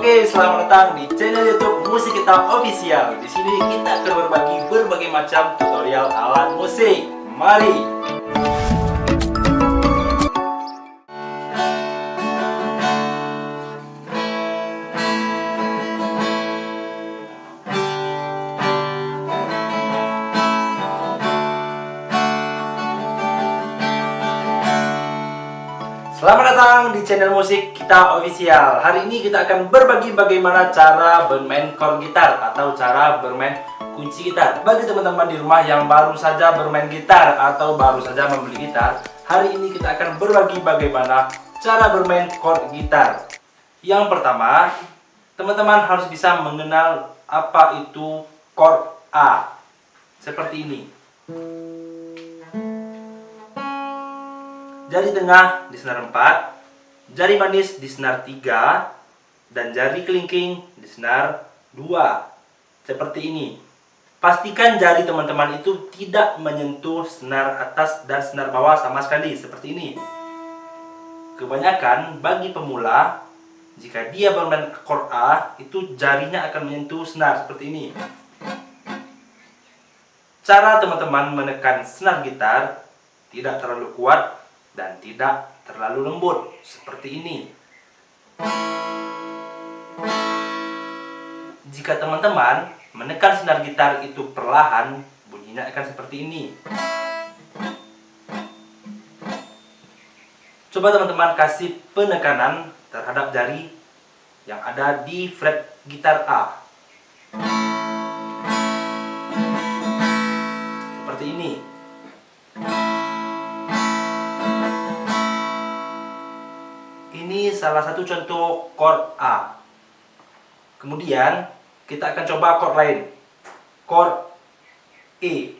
Oke, selamat datang di channel YouTube Musik Kita Official. Di sini kita akan berbagi berbagai macam tutorial alat musik. Mari. Selamat datang di channel Musik Kita Official. Hari ini kita akan berbagi bagaimana cara bermain chord gitar atau cara bermain kunci gitar. Bagi teman-teman di rumah yang baru saja bermain gitar atau baru saja membeli gitar, hari ini kita akan berbagi bagaimana cara bermain chord gitar. Yang pertama, teman-teman harus bisa mengenal apa itu chord A. Seperti ini. Jari tengah di senar 4, jari manis di senar 3, dan jari kelingking di senar 2. Seperti ini. Pastikan jari teman-teman itu tidak menyentuh senar atas dan senar bawah sama sekali. Seperti ini. Kebanyakan bagi pemula, jika dia bermain chord A, itu jarinya akan menyentuh senar seperti ini. Cara teman-teman menekan senar gitar tidak terlalu kuat dan tidak terlalu lembut seperti ini. Jika teman-teman menekan senar gitar itu perlahan, bunyinya akan seperti ini. Coba teman-teman kasih penekanan terhadap jari yang ada di fret gitar A. Seperti ini. Ini salah satu contoh chord A. Kemudian kita akan coba chord lain, chord E.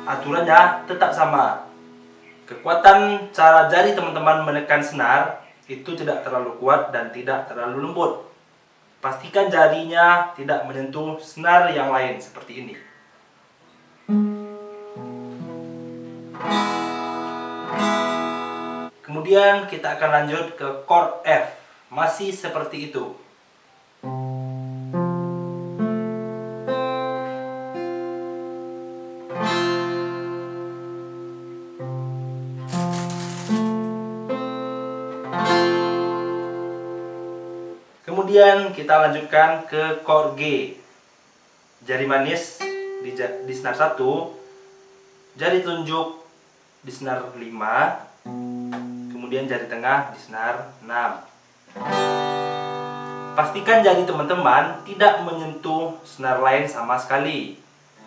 Aturannya tetap sama. Kekuatan cara jari teman-teman menekan senar itu tidak terlalu kuat dan tidak terlalu lembut. Pastikan jarinya tidak menyentuh senar yang lain seperti ini. Kemudian kita akan lanjut ke chord F. Masih seperti itu. Kemudian kita lanjutkan ke chord G. Jari manis di senar 1, jari telunjuk di senar 5, kemudian jari tengah di senar 6. Pastikan jari teman-teman tidak menyentuh senar lain sama sekali.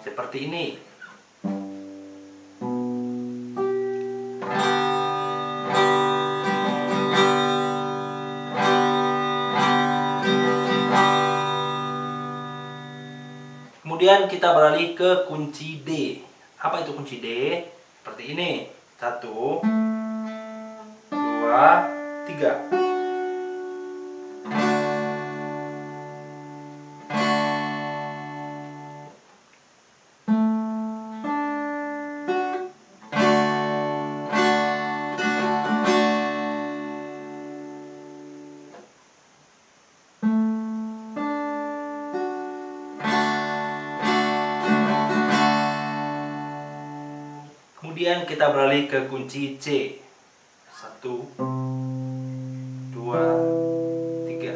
Seperti ini. Kemudian kita beralih ke kunci D. Apa itu kunci D? Seperti ini. 1, 2, 3. Kemudian kita beralih ke kunci C. 1, 2, 3.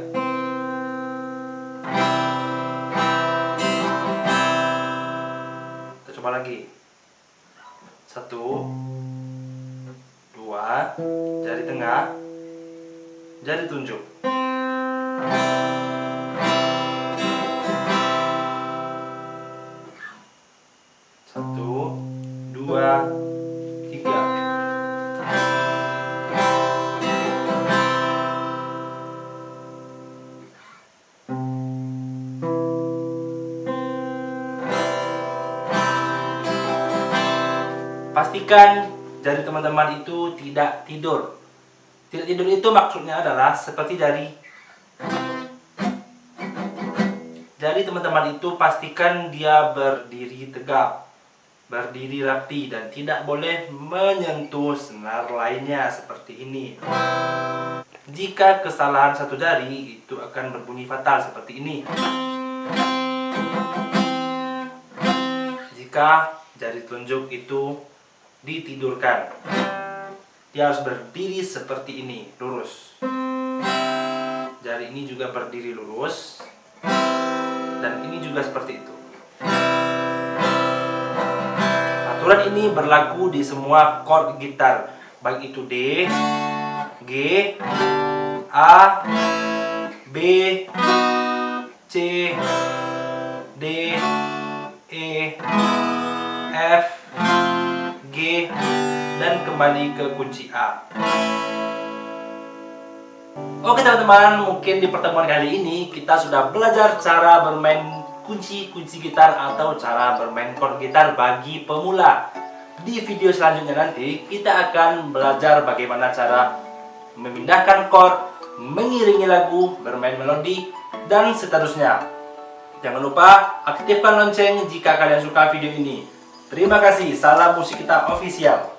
Kita coba lagi. 1, 2, jari tengah, jari telunjuk. 1, 2, 3. Pastikan jari teman-teman itu tidak tidur. Tidak tidur itu maksudnya adalah seperti jari Jadi teman-teman itu pastikan dia berdiri tegap, berdiri rapi, dan tidak boleh menyentuh senar lainnya seperti ini. Jika kesalahan satu jari, itu akan berbunyi fatal seperti ini. Jika jari telunjuk itu ditidurkan, dia harus berdiri seperti ini, lurus. Jari ini juga berdiri lurus, dan ini juga seperti itu. Aturan ini berlaku di semua chord gitar, baik itu D, G, A, B, C, D, E, F, G, dan kembali ke kunci A. Oke teman-teman, mungkin di pertemuan kali ini kita sudah belajar cara bermain kunci gitar atau cara bermain chord gitar bagi pemula. Di video selanjutnya nanti kita akan belajar bagaimana cara memindahkan chord, mengiringi lagu, bermain melodi, dan seterusnya. Jangan lupa aktifkan lonceng jika kalian suka video ini. Terima kasih, salam musik kita official.